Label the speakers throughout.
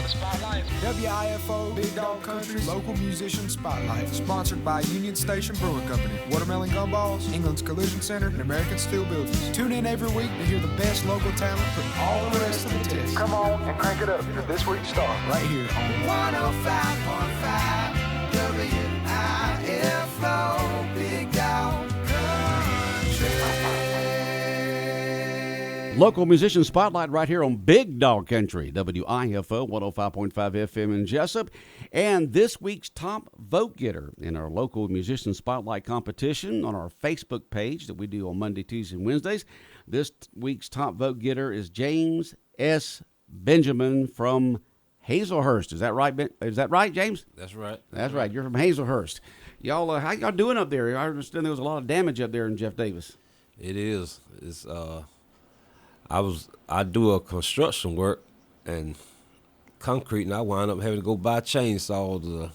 Speaker 1: the spotlight.
Speaker 2: WIFO Big Dog Country Local Musician Spotlight. Sponsored by Union Station Brewing Company, Watermelon Gumballs, England's Collision Center, and American Steel Buildings. Tune in every week to hear the best local talent put all the rest of the test.
Speaker 1: Come on and crank it up for this week's star.
Speaker 2: Right here on 105.5 WIFO Big Dog Country.
Speaker 3: Local Musician Spotlight right here on Big Dog Country, WIFO 105.5 FM in Jesup. And this week's top vote getter in our Local Musician Spotlight competition on our Facebook page that we do on Monday, Tuesday, and Wednesdays. This week's top vote getter is James S. Benjamin from Hazlehurst. Is that right? Is that right, James?
Speaker 4: That's right.
Speaker 3: That's right. You're from Hazlehurst. Y'all, how y'all doing up there? I understand there was a lot of damage up there in Jeff Davis.
Speaker 4: It is. It's I do a construction work and concrete, and I wind up having to go buy chainsaws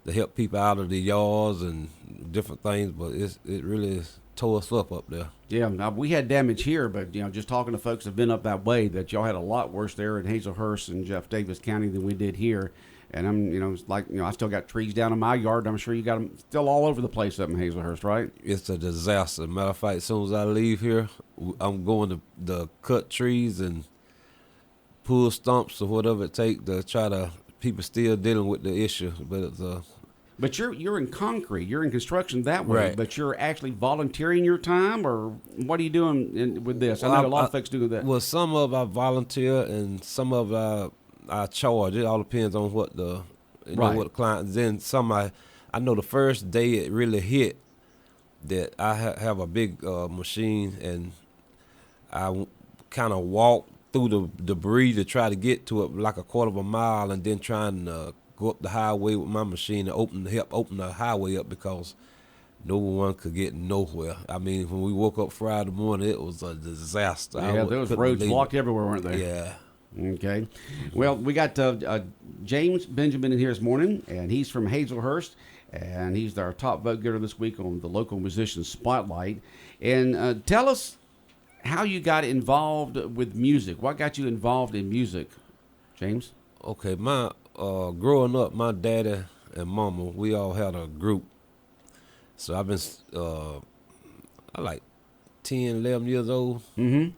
Speaker 4: to help people out of the yards and different things. But it really tore us up there.
Speaker 3: Yeah, now we had damage here, but just talking to folks that have been up that way, that y'all had a lot worse there in Hazlehurst and Jeff Davis County than we did here. And I'm, it's like, I still got trees down in my yard. I'm sure you got them still all over the place up in Hazlehurst, right?
Speaker 4: It's a disaster. Matter of fact, as soon as I leave here, I'm going to cut trees and pull stumps or whatever it takes to try to. People still dealing with the issue, but it's
Speaker 3: But you're in concrete, you're in construction that way,
Speaker 4: right.
Speaker 3: But you're actually volunteering your time, or what are you doing with this? Well, I know a lot of folks do that.
Speaker 4: Well, some of I volunteer and some of I charge. It all depends on what the what the client. Then some I know the first day it really hit that I have a big machine, and I kind of walk through the debris to try to get to it like a quarter of a mile, and then trying to go up the highway with my machine and help open the highway up because no one could get nowhere. I mean, when we woke up Friday morning, it was a disaster.
Speaker 3: Yeah, there was roads blocked everywhere, weren't there?
Speaker 4: Yeah.
Speaker 3: Okay. Well, we got James Benjamin in here this morning, and he's from Hazlehurst, and he's our top vote getter this week on the Local Musician Spotlight. And tell us how you got involved with music. What got you involved in music, James?
Speaker 4: Okay, growing up, my daddy and mama, we all had a group. So I've been I like 10, 11 years old. Mm-hmm.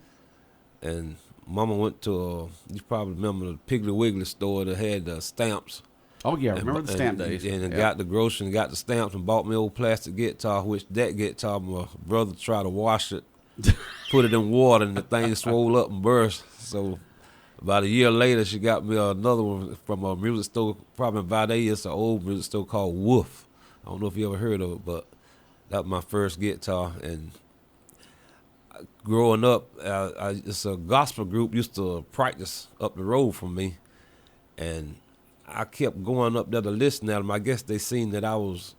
Speaker 4: And mama went to, you probably remember the Piggly Wiggly store that had the stamps.
Speaker 3: Oh, yeah, I remember the stamp days.
Speaker 4: And got the grocery and got the stamps and bought me old plastic guitar, which that guitar, my brother tried to wash it, put it in water, and the thing swole up and burst. So about a year later, she got me another one from a music store, probably in Vade. It's an old music store called WIFO. I don't know if you ever heard of it, but that was my first guitar. And growing up, it's a gospel group used to practice up the road from me. And I kept going up there to listen at them. I guess they seen that I was,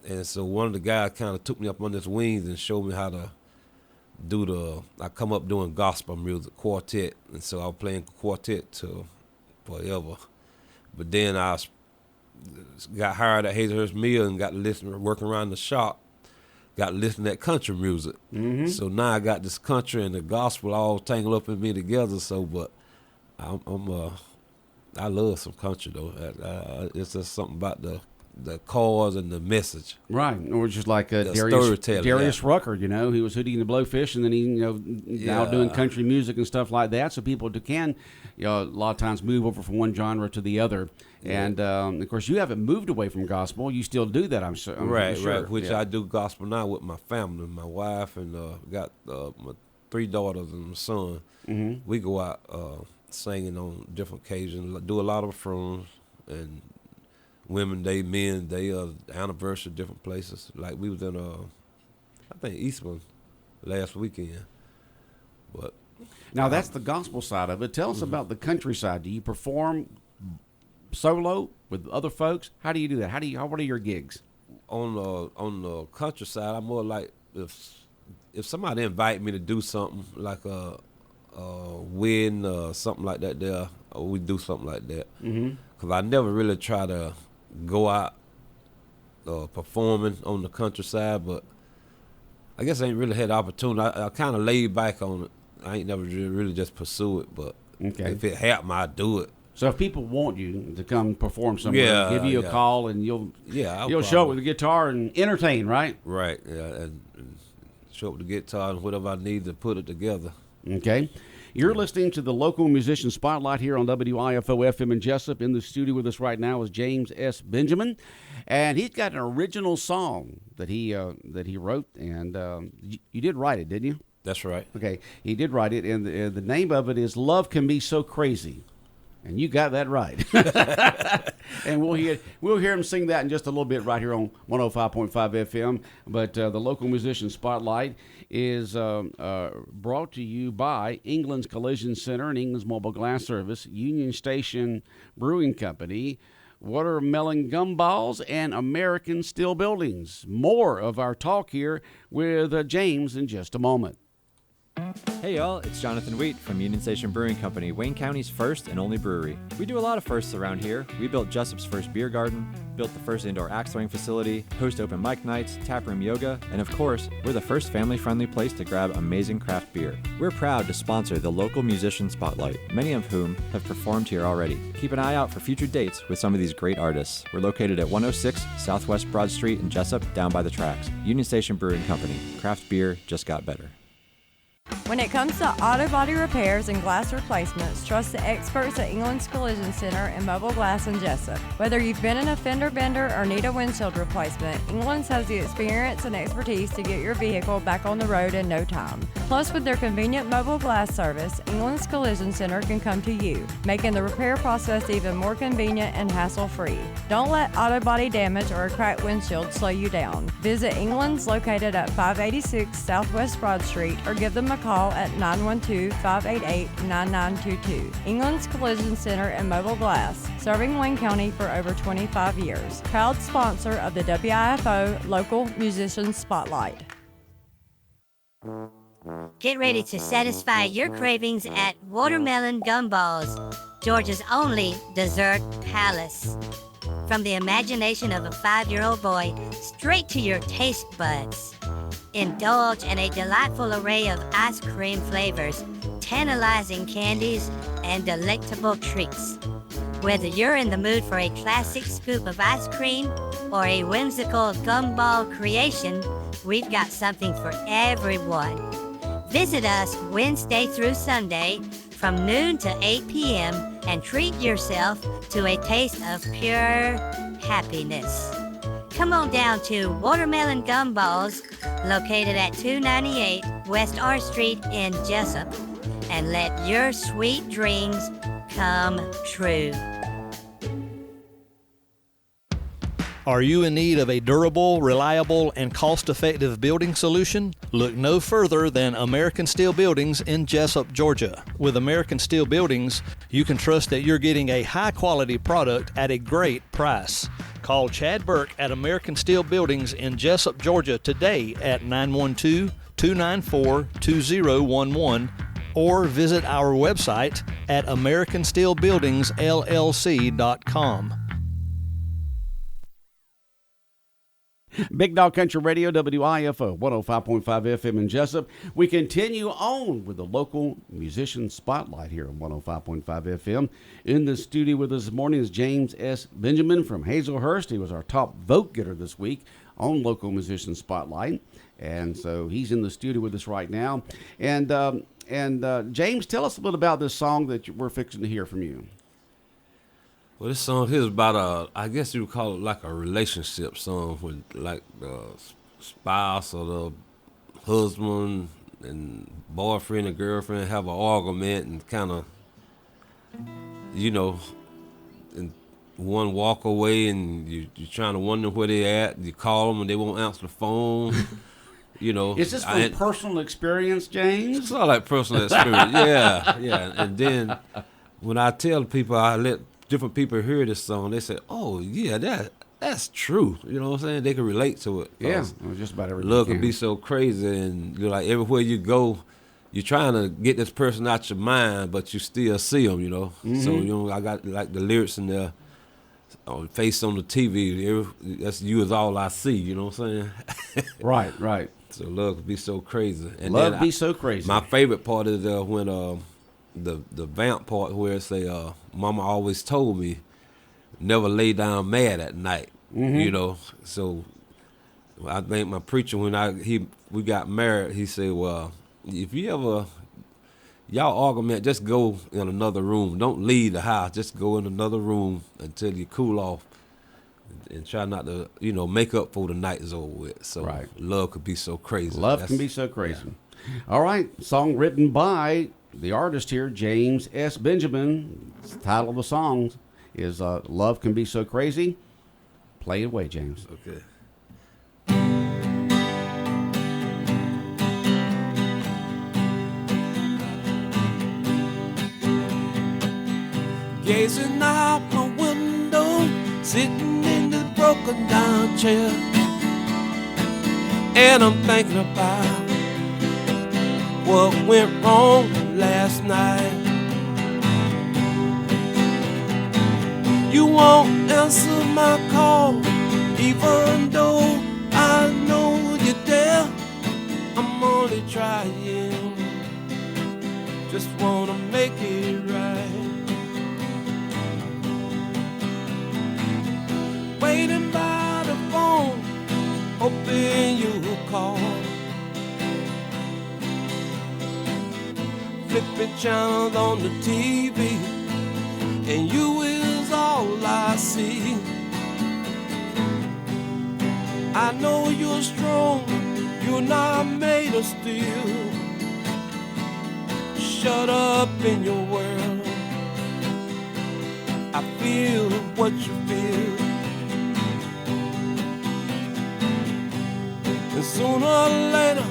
Speaker 4: and so one of the guys kind of took me up on his wings and showed me how to I come up doing gospel music, quartet, and so I was playing quartet till forever. But then I got hired at Hazlehurst Mill and got to listen, working around the shop, got to listen to that country music. Mm-hmm. So now I got this country and the gospel all tangled up in me together. So, but I love some country though. It's just something about the cause and the message.
Speaker 3: Right. Or just like Darius Rucker, he was Hootie and the Blowfish, and then he, now doing country music and stuff like that. So people can, a lot of times move over from one genre to the other. Yeah. And, of course, you haven't moved away from gospel. You still do that, I'm sure.
Speaker 4: Right, which I do gospel now with my family, my wife, and got my 3 daughters and my son. Mm-hmm. We go out singing on different occasions, do a lot of funerals and Women Day, Men Day, anniversary, different places. Like we was in, I think Eastman last weekend. But
Speaker 3: now that's the gospel side of it. Tell us about the country side. Do you perform solo with other folks? How do you do that? What are your gigs?
Speaker 4: On the country side, I'm more like if somebody invite me to do something like a wedding, something like that. There, we do something like that. Mm-hmm. Cause I never really try to go out performing on the countryside, but I guess I ain't really had the opportunity. I kind of laid back on it. I ain't never really just pursue it, but if it happened, I'd do it.
Speaker 3: So if people want you to come perform somewhere,
Speaker 4: Yeah,
Speaker 3: give you a
Speaker 4: yeah.
Speaker 3: call and you'll
Speaker 4: I'll
Speaker 3: show up with a guitar and entertain, right?
Speaker 4: Right, yeah, and show up the guitar and whatever I need to put it together.
Speaker 3: Okay. You're listening to the local musician spotlight here on WIFO FM in Jesup. In the studio with us right now is James S. Benjamin, and he's got an original song that he wrote, and you did write it, didn't you?
Speaker 4: That's right.
Speaker 3: Okay, he did write it, and the name of it is "Love Can Be So Crazy," and you got that right. And we'll hear him sing that in just a little bit right here on 105.5 FM. But the local musician spotlight is brought to you by England's Collision Center and England's Mobile Glass Service, Union Station Brewing Company, Watermelon Gumballs, and American Steel Buildings. More of our talk here with James in just a moment.
Speaker 5: Hey y'all, it's Jonathan Wheat from Union Station Brewing Company, Wayne County's first and only brewery. We do a lot of firsts around here. We built Jesup's first beer garden, built the first indoor axe throwing facility, host open mic nights, taproom yoga, and of course, we're the first family-friendly place to grab amazing craft beer. We're proud to sponsor the local musician spotlight, many of whom have performed here already. Keep an eye out for future dates with some of these great artists. We're located at 106 Southwest Broad Street in Jesup, down by the tracks. Union Station Brewing Company. Craft beer just got better.
Speaker 6: When it comes to auto body repairs and glass replacements, trust the experts at England's Collision Center and Mobile Glass in Jesup. Whether you've been in a fender bender or need a windshield replacement, England's has the experience and expertise to get your vehicle back on the road in no time. Plus, with their convenient mobile glass service, England's Collision Center can come to you, making the repair process even more convenient and hassle-free. Don't let auto body damage or a cracked windshield slow you down. Visit England's located at 586 Southwest Broad Street or give them a call at 912-588-9922. England's Collision Center and Mobile Glass, serving Wayne County for over 25 years. Proud sponsor of the WIFO Local Musician Spotlight.
Speaker 7: Get ready to satisfy your cravings at Watermelon Gumballs, Georgia's only dessert palace. From the imagination of a 5-year-old boy straight to your taste buds. Indulge in a delightful array of ice cream flavors, tantalizing candies, and delectable treats. Whether you're in the mood for a classic scoop of ice cream or a whimsical gumball creation, we've got something for everyone. Visit us Wednesday through Sunday from noon to 8 p.m. and treat yourself to a taste of pure happiness. Come on down to Watermelon Gumballs, located at 298 West R Street in Jesup, and let your sweet dreams come true.
Speaker 8: Are you in need of a durable, reliable, and cost-effective building solution? Look no further than American Steel Buildings in Jesup, Georgia. With American Steel Buildings, you can trust that you're getting a high-quality product at a great price. Call Chad Burke at American Steel Buildings in Jesup, Georgia today at 912-294-2011 or visit our website at americansteelbuildingsllc.com.
Speaker 3: Big Dog Country Radio, WIFO, 105.5 FM in Jesup. We continue on with the local musician spotlight here on 105.5 FM. In the studio with us this morning is James S. Benjamin from Hazlehurst. He was our top vote getter this week on local musician spotlight. And so he's in the studio with us right now. And James, tell us a little about this song that we're fixing to hear from you.
Speaker 4: Well, this song here is about I guess you would call it like a relationship song with like the spouse or the husband and boyfriend and girlfriend have an argument and kind of, and one walk away and you're trying to wonder where they're at. You call them and they won't answer the phone.
Speaker 3: Is this from personal experience, James?
Speaker 4: It's all like personal experience. Yeah. And then when I tell people, I let different people hear this song, they say, "Oh yeah, that's true." You know what I'm saying? They can relate to it.
Speaker 3: Yeah, just about everything.
Speaker 4: Love can be so crazy, and you're like everywhere you go, you're trying to get this person out your mind, but you still see them.
Speaker 3: Mm-hmm.
Speaker 4: So I got like the lyrics in there. Face on the TV, that's you is all I see. You know what I'm saying?
Speaker 3: Right.
Speaker 4: So love can be so crazy. And
Speaker 3: love be so crazy.
Speaker 4: My favorite part is when the vamp part where it say, Mama always told me never lay down mad at night. You know, so I think my preacher we got married, he said, well, if you ever y'all argument, just go in another room. Don't leave the house. Just go in another room until you cool off, and try not to, make up for the night is over with. So
Speaker 3: Right.
Speaker 4: love could be so crazy.
Speaker 3: Love can be so crazy. All right, song written by the artist here, James S. Benjamin. The title of the song is Love Can Be So Crazy. Play it away, James.
Speaker 4: Okay. Gazing out my window, sitting in this broken down chair, and I'm thinking about what went wrong last night. You won't answer my call, even though I know you're there. I'm only trying, just wanna make it right. Waiting by the phone, hoping you'll call. Flipping channels on the TV, and you is all I see. I know you're strong, you're not made of steel. Shut up in your world, I feel what you feel. And sooner or later,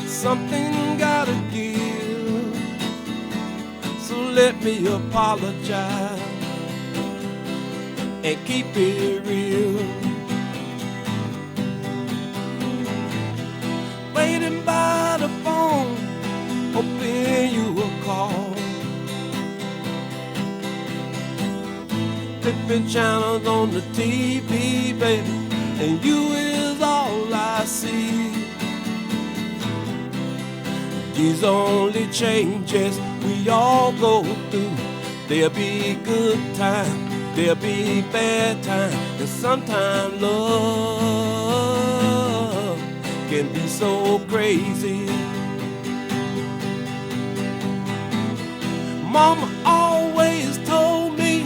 Speaker 4: something gotta give. So let me apologize and keep it real. Waiting by the phone, hoping you will call. Flipping channels on the TV, baby, and you is all I see. These only changes we all go through. There'll be good times, there'll be bad times, and sometimes love can be so crazy. Mama always told me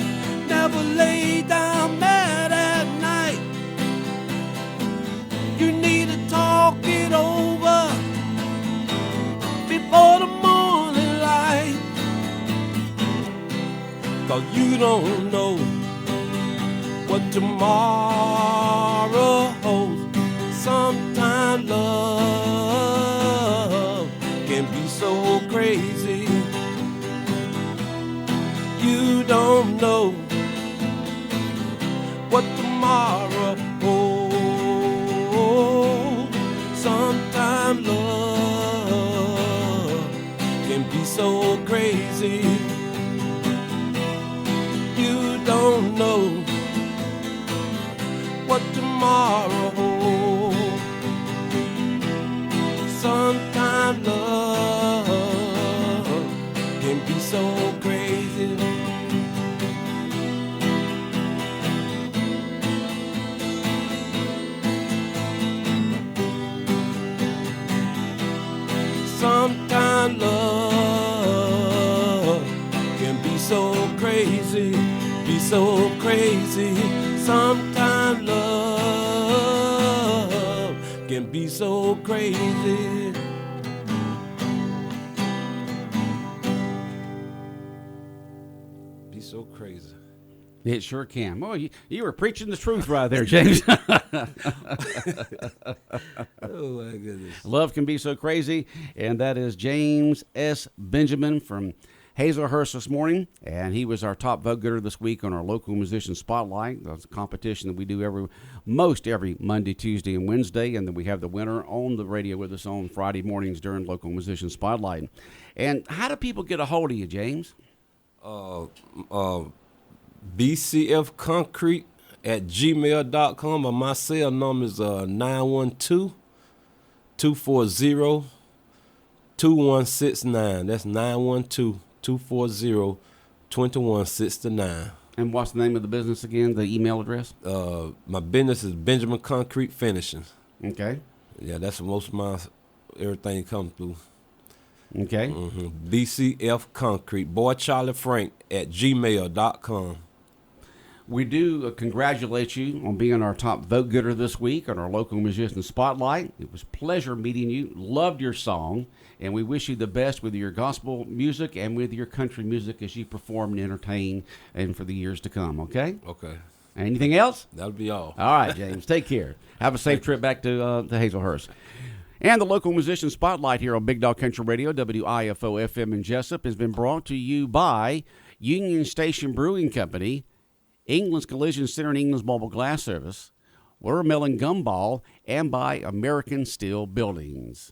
Speaker 4: never lay down mad at night. You need to talk it over before the morning light, 'cause you don't know what tomorrow holds. Sometimes love can be so crazy. You don't know what tomorrow holds. Sometimes love can be so crazy. You don't know what tomorrow holds. Sometimes love can be so crazy. Sometimes love can be so crazy, be so crazy. Sometimes love can be so crazy. Be so crazy.
Speaker 3: It sure can. Well, you were preaching the truth right there, James.
Speaker 4: Oh my goodness.
Speaker 3: Love can be so crazy, and that is James S. Benjamin from Hazlehurst this morning, and he was our top vote getter this week on our local musician spotlight. That's a competition that we do every Monday, Tuesday, and Wednesday, and then we have the winner on the radio with us on Friday mornings during local musician spotlight. And how do people get a hold of you, James?
Speaker 4: BCFconcrete@gmail.com, or my cell number is 912-240-2169. That's 240-2169.
Speaker 3: And what's the name of the business again, the email address?
Speaker 4: My business is Benjamin Concrete Finishing.
Speaker 3: Okay.
Speaker 4: Yeah, that's most of my everything comes through.
Speaker 3: Okay.
Speaker 4: BCF Concrete, Boy Charlie Frank at gmail.com.
Speaker 3: We do congratulate you on being our top vote getter this week on our local musician spotlight. It was a pleasure meeting you. Loved your song, and we wish you the best with your gospel music and with your country music as you perform and entertain and for the years to come. Okay.
Speaker 4: Okay.
Speaker 3: Anything else?
Speaker 4: That'll be all.
Speaker 3: All right, James. Take care. Have a safe trip back to Hazlehurst. And the local musician spotlight here on Big Dog Country Radio, WIFO FM in Jesup, has been brought to you by Union Station Brewing Company, England's Collision Center and England's Mobile Glass Service, Watermelon Gumball, and by American Steel Buildings.